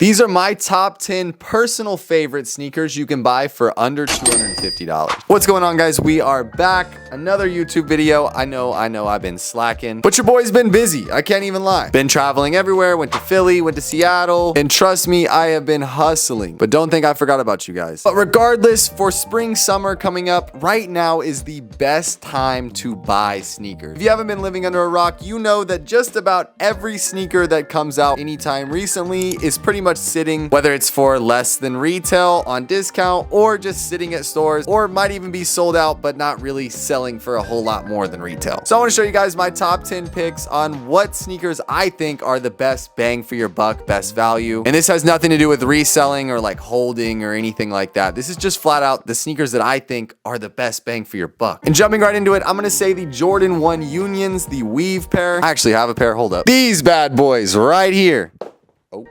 These are my top 10 personal favorite sneakers you can buy for under $250. What's going on, guys? We are back. Another YouTube video. I know I've been slacking, but your boy's been busy. I can't even lie. Been traveling everywhere, went to Philly, went to Seattle, and trust me, I have been hustling. But don't think I forgot about you guys. But regardless, for spring, summer coming up, right now is the best time to buy sneakers. If you haven't been living under a rock, you know that just about every sneaker that comes out anytime recently is pretty much sitting, whether it's for less than retail, on discount, or just sitting at stores, or might even be sold out but not really selling for a whole lot more than retail. So I want to show you guys my top 10 picks on what sneakers I think are the best bang for your buck, best value. And this has nothing to do with reselling or like holding or anything like that. This is just flat out the sneakers that I think are the best bang for your buck. And jumping right into it, I'm going to say the Jordan 1 Unions, the weave pair. I actually have a pair, hold up. These bad boys right here.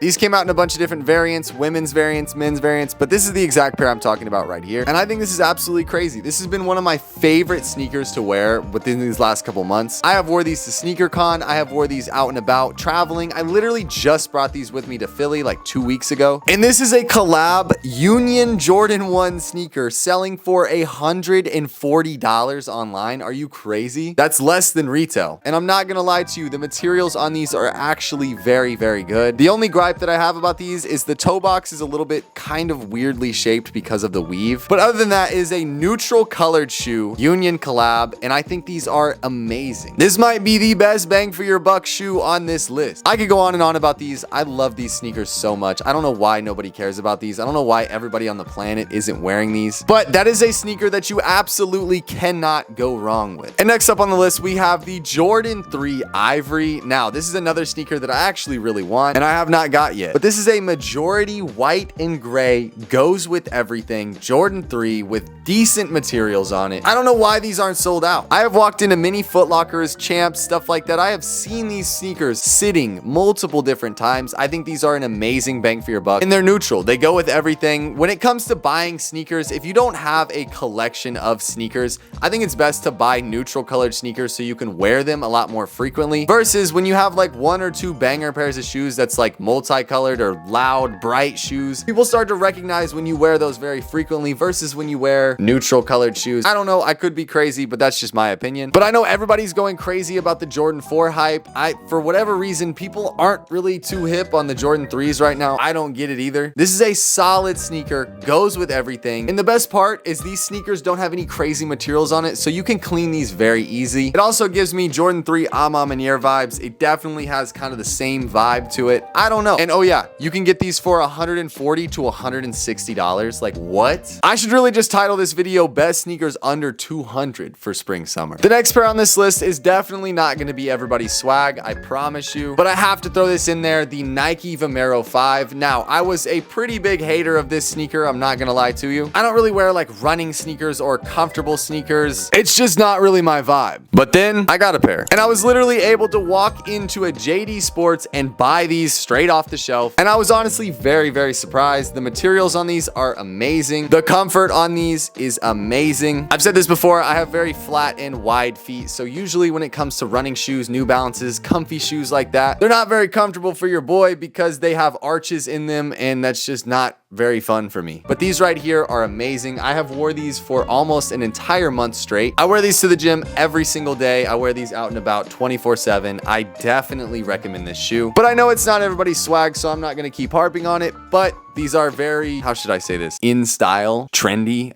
These came out in a bunch of different variants, women's variants, men's variants, but this is the exact pair I'm talking about right here. And I think this is absolutely crazy. This has been one of my favorite sneakers to wear within these last couple months. I have wore these to SneakerCon. I have wore these out and about traveling. I literally just brought these with me to Philly like 2 weeks ago. And this is a collab Union Jordan 1 sneaker selling for $140 online. Are you crazy? That's less than retail. And I'm not gonna lie to you, the materials on these are actually very, very good. The only gripe that I have about these is the toe box is a little bit kind of weirdly shaped because of the weave. But other than that, it is a neutral colored shoe, Union collab, and I think these are amazing. This might be the best bang for your buck shoe on this list. I could go on and on about these. I love these sneakers so much. I don't know why nobody cares about these. I don't know why everybody on the planet isn't wearing these, but that is a sneaker that you absolutely cannot go wrong with. And next up on the list, we have the Jordan 3 Ivory. Now, this is another sneaker that I actually really want, and I have not got yet, but this is a majority white and gray, goes with everything, Jordan 3 with decent materials on it. I don't know why these aren't sold out. I have walked into many Foot Lockers, Champs, stuff like that. I have seen these sneakers sitting multiple different times. I think these are an amazing bang for your buck, and they're neutral. They go with everything. When it comes to buying sneakers, if you don't have a collection of sneakers, I think it's best to buy neutral colored sneakers so you can wear them a lot more frequently, versus when you have like one or two banger pairs of shoes that's like multicolored or loud, bright shoes. People start to recognize when you wear those very frequently versus when you wear neutral colored shoes. I don't know, I could be crazy, but that's just my opinion. But I know everybody's going crazy about the Jordan 4 hype. For whatever reason, people aren't really too hip on the Jordan 3s right now. I don't get it either. This is a solid sneaker, goes with everything. And the best part is these sneakers don't have any crazy materials on it, so you can clean these very easy. It also gives me Jordan 3 Ama Maniere vibes. It definitely has kind of the same vibe to it. I don't know. And oh yeah, you can get these for $140 to $160. Like what? I should really just title this video Best Sneakers Under $200 for spring summer. The next pair on this list is definitely not going to be everybody's swag, I promise you, but I have to throw this in there, the Nike Vomero 5. Now, I was a pretty big hater of this sneaker, I'm not gonna lie to you. I don't really wear like running sneakers or comfortable sneakers. It's just not really my vibe. But then I got a pair, and I was literally able to walk into a JD Sports and buy these straight off the shelf, and I was honestly very, very surprised. The materials on these are amazing. The comfort on these is amazing. I've said this before, I have very flat and wide feet, so usually when it comes to running shoes, New Balances, comfy shoes like that, they're not very comfortable for your boy because they have arches in them, and that's just not very fun for me. But these right here are amazing. I have wore these for almost an entire month straight. I wear these to the gym every single day. I wear these out and about 24/7. I definitely recommend this shoe, but I know it's not everybody's swag, so I'm not gonna keep harping on it, but these are very, how should I say this? In style, trendy.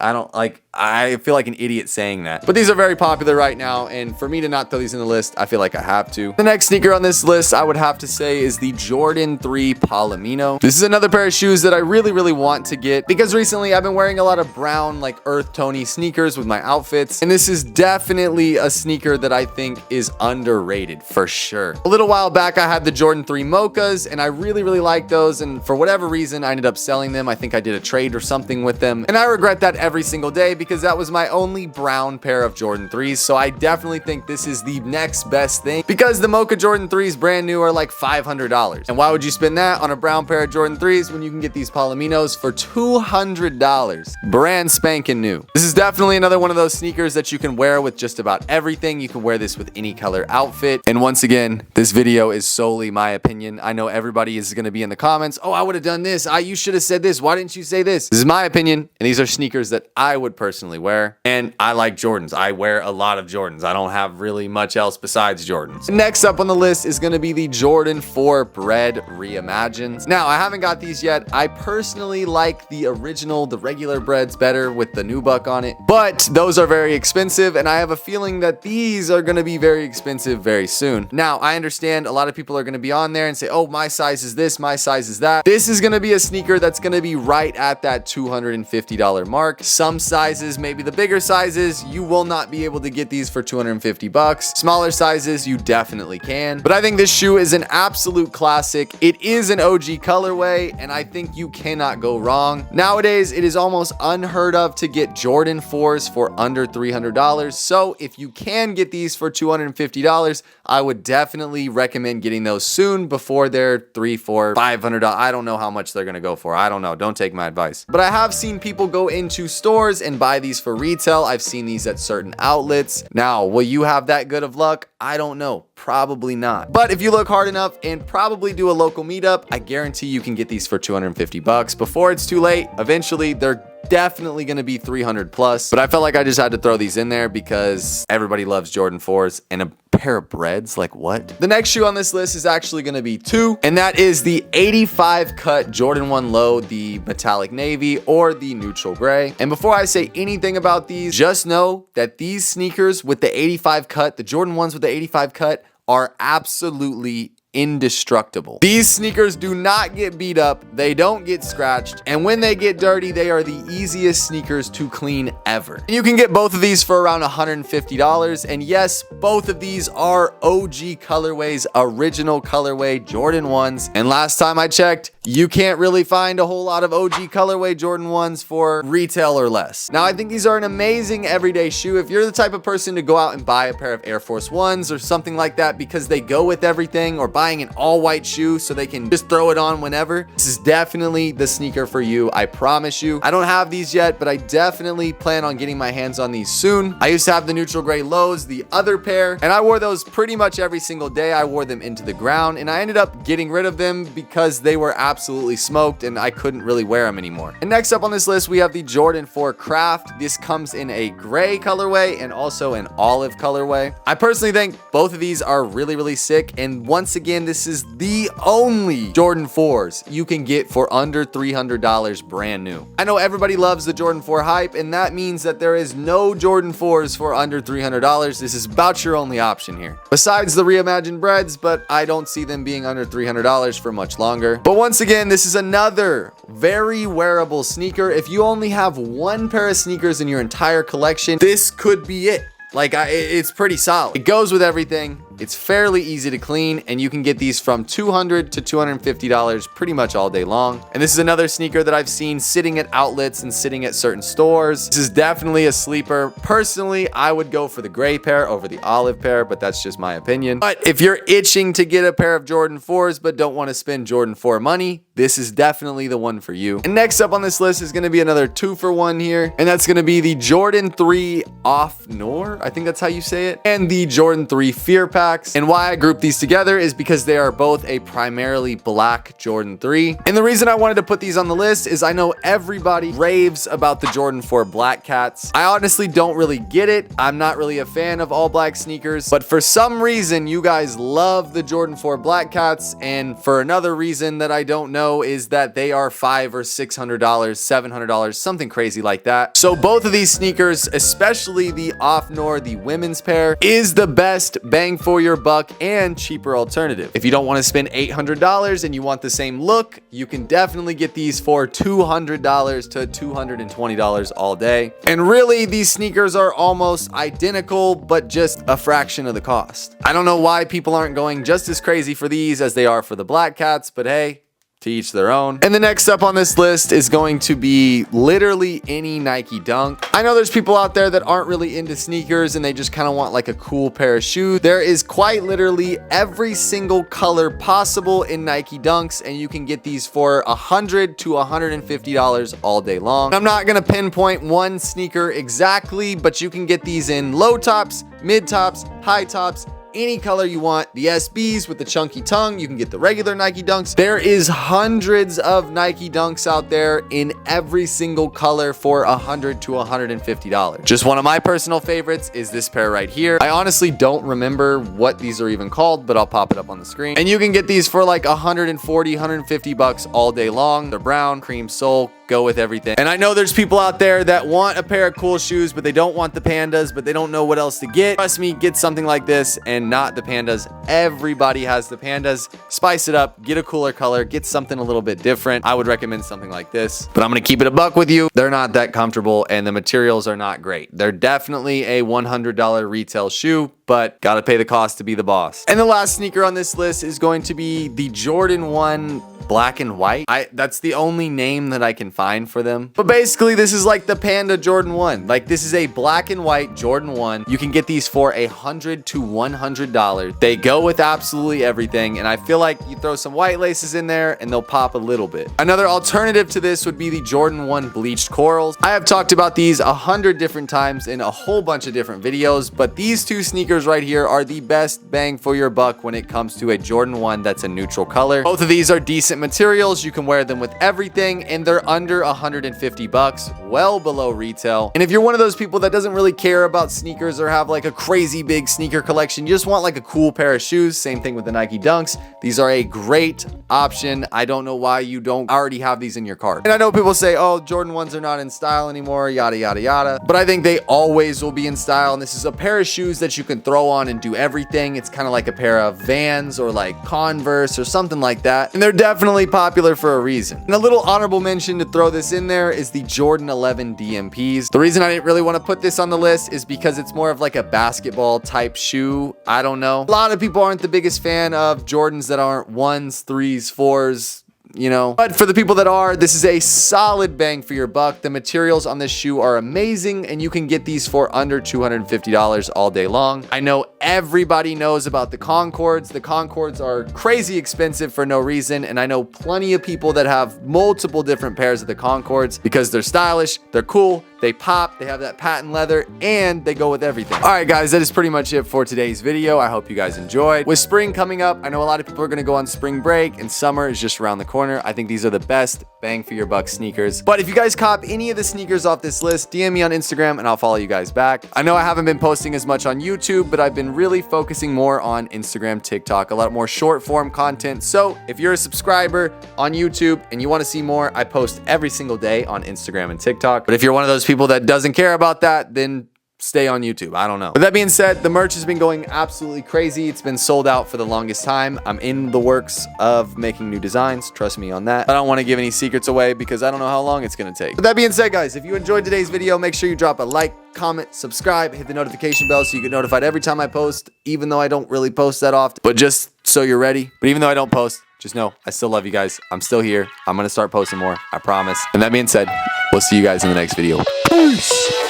I feel like an idiot saying that, but these are very popular right now, and for me to not throw these in the list, I feel like I have to. The next sneaker on this list, I would have to say, is the Jordan 3 Palomino. This is another pair of shoes that I really want to get because recently I've been wearing a lot of brown, like earth tony sneakers with my outfits, and this is definitely a sneaker that I think is underrated for sure. A little while back, I had the Jordan 3 Mochas, and I really like those, and for whatever reason, I ended ended up selling them. I think I did a trade or something with them. And I regret that every single day because that was my only brown pair of Jordan 3s. So I definitely think this is the next best thing because the Mocha Jordan 3s brand new are like $500. And why would you spend that on a brown pair of Jordan 3s when you can get these Palominos for $200? Brand spanking new. This is definitely another one of those sneakers that you can wear with just about everything. You can wear this with any color outfit. And once again, this video is solely my opinion. I know everybody is going to be in the comments, oh, I would have done this. You should have said this. Why didn't you say this? This is my opinion. And these are sneakers that I would personally wear. And I like Jordans. I wear a lot of Jordans. I don't have really much else besides Jordans. Next up on the list is going to be the Jordan 4 Bread Reimagined. Now, I haven't got these yet. I personally like the original, the regular breads better with the nubuck on it. But those are very expensive. And I have a feeling that these are going to be very expensive very soon. Now, I understand a lot of people are going to be on there and say, oh, my size is this, my size is that. This is going to be a sneaker that's going to be right at that $250 mark. Some sizes, maybe the bigger sizes, you will not be able to get these for 250 bucks. Smaller sizes, you definitely can. But I think this shoe is an absolute classic. It is an OG colorway, and I think you cannot go wrong. Nowadays, it is almost unheard of to get Jordan 4s for under $300. So if you can get these for $250, I would definitely recommend getting those soon before they're $300, $400, $500. I don't know how much they're gonna go for. I don't know. Don't take my advice. But I have seen people go into stores and buy these for retail. I've seen these at certain outlets. Now, will you have that good of luck? I don't know. Probably not. But if you look hard enough and probably do a local meetup, I guarantee you can get these for 250 bucks before it's too late. Eventually, they're definitely going to be 300 plus, but I felt like I just had to throw these in there because everybody loves Jordan 4s and a pair of breads, like what? The next shoe on this list is actually going to be two, and that is the 85 cut Jordan 1 Low, the metallic navy or the neutral gray. And before I say anything about these, just know that these sneakers with the 85 cut, the Jordan 1s with the 85 cut, are absolutely indestructible. These sneakers do not get beat up, they don't get scratched, and when they get dirty, they are the easiest sneakers to clean ever. You can get both of these for around $150, and yes, both of these are OG colorways, original colorway Jordan 1s, and last time I checked, you can't really find a whole lot of OG colorway Jordan 1s for retail or less. Now, I think these are an amazing everyday shoe. If you're the type of person to go out and buy a pair of Air Force 1s or something like that because they go with everything, or buying an all white shoe so they can just throw it on whenever, this is definitely the sneaker for you. I promise you. I don't have these yet, but I definitely plan on getting my hands on these soon. I used to have the neutral gray lows, the other pair, and I wore those pretty much every single day. I wore them into the ground, and I ended up getting rid of them because they were absolutely smoked and I couldn't really wear them anymore. And next up on this list, we have the Jordan 4 Craft. This comes in a gray colorway and also an olive colorway. I personally think both of these are really, really sick, and once again, this is the only Jordan 4s you can get for under $300 brand new. I know everybody loves the Jordan 4 hype, and that means that there is no Jordan 4s for under $300. This is about your only option here. Besides the reimagined breads, but I don't see them being under $300 for much longer. But once again, this is another very wearable sneaker. If you only have one pair of sneakers in your entire collection, this could be it. Like, it's pretty solid. It goes with everything. It's fairly easy to clean, and you can get these from $200 to $250 pretty much all day long. And this is another sneaker that I've seen sitting at outlets and sitting at certain stores. This is definitely a sleeper. Personally, I would go for the gray pair over the olive pair, but that's just my opinion. But if you're itching to get a pair of Jordan 4s but don't want to spend Jordan 4 money, this is definitely the one for you. And next up on this list is going to be another 2-for-1 here, and that's going to be the Jordan 3 Off Noir, I think that's how you say it, and the Jordan 3 Fear Pack. And why I group these together is because they are both a primarily black Jordan 3. And the reason I wanted to put these on the list is I know everybody raves about the Jordan 4 Black Cats. I honestly don't really get it. I'm not really a fan of all black sneakers, but for some reason you guys love the Jordan 4 Black Cats, and for another reason that I don't know is that they are $500 or $600, $700, something crazy like that. So both of these sneakers, especially the Off Noir, the women's pair, is the best bang for your buck and cheaper alternative. If you don't want to spend $800 and you want the same look, you can definitely get these for $200 to $220 all day. And really, these sneakers are almost identical, but just a fraction of the cost. I don't know why people aren't going just as crazy for these as they are for the Black Cats, but hey, to each their own. And the next up on this list is going to be literally any Nike Dunk. I know there's people out there that aren't really into sneakers and they just kind of want like a cool pair of shoes. There is quite literally every single color possible in Nike Dunks, and you can get these for $100 to $150 all day long. I'm not gonna pinpoint one sneaker exactly, but you can get these in low tops, mid tops, high tops, any color you want. The SBs with the chunky tongue, you can get the regular Nike Dunks. There is hundreds of Nike Dunks out there in every single color for $100 to $150. Just one of my personal favorites is this pair right here. I honestly don't remember what these are even called, but I'll pop it up on the screen. And you can get these for like $140, $150 all day long. They're brown, cream sole, go with everything. And I know there's people out there that want a pair of cool shoes, but they don't want the pandas, but they don't know what else to get. Trust me, get something like this and not the pandas. Everybody has the pandas. Spice it up, get a cooler color, get something a little bit different. I would recommend something like this, but I'm gonna keep it a buck with you. They're not that comfortable and the materials are not great. They're definitely a $100 retail shoe, but gotta pay the cost to be the boss. And the last sneaker on this list is going to be the Jordan 1 black and white. That's the only name that I can find for them. But basically this is like the Panda Jordan 1. Like this is a black and white Jordan 1. You can get these for $100 to $100. They go with absolutely everything. And I feel like you throw some white laces in there and they'll pop a little bit. Another alternative to this would be the Jordan 1 bleached corals. I have talked about these 100 different times in a whole bunch of different videos, but these two sneakers right here are the best bang for your buck when it comes to a Jordan 1 that's a neutral color. Both of these are decent materials. You can wear them with everything and they're under $150, well below retail. And if you're one of those people that doesn't really care about sneakers or have like a crazy big sneaker collection, you just want like a cool pair of shoes, same thing with the Nike Dunks. These are a great option. I don't know why you don't already have these in your cart. And I know people say, oh, Jordan 1s are not in style anymore, yada, yada, yada. But I think they always will be in style. And this is a pair of shoes that you can throw on and do everything. It's kind of like a pair of Vans or like Converse or something like that. And they're definitely popular for a reason. And a little honorable mention to throw this in there is the Jordan 11 DMPs. The reason I didn't really want to put this on the list is because it's more of like a basketball type shoe. I don't know. A lot of people aren't the biggest fan of Jordans that aren't 1s, 3s, 4s. You know, but for the people that are, this is a solid bang for your buck. The materials on this shoe are amazing and you can get these for under $250 all day long. I know everybody knows about the Concords. The Concords are crazy expensive for no reason, and I know plenty of people that have multiple different pairs of the Concords because they're stylish, they're cool, they pop, they have that patent leather, and they go with everything. All right, guys, that is pretty much it for today's video. I hope you guys enjoyed. With spring coming up, I know a lot of people are gonna go on spring break and summer is just around the corner. I think these are the best bang for your buck sneakers. But if you guys cop any of the sneakers off this list, DM me on Instagram and I'll follow you guys back. I know I haven't been posting as much on YouTube, but I've been really focusing more on Instagram, TikTok, a lot more short form content. So if you're a subscriber on YouTube and you want to see more, I post every single day on Instagram and TikTok. But if you're one of those people that doesn't care about that, then stay on YouTube. I don't know. With that being said, the merch has been going absolutely crazy. It's been sold out for the longest time. I'm in the works of making new designs. Trust me on that. I don't want to give any secrets away because I don't know how long it's going to take. With that being said, guys, if you enjoyed today's video, make sure you drop a like, comment, subscribe, hit the notification bell so you get notified every time I post, even though I don't really post that often, but just so you're ready. But even though I don't post, just know I still love you guys. I'm still here. I'm going to start posting more. I promise. And that being said, we'll see you guys in the next video. Peace.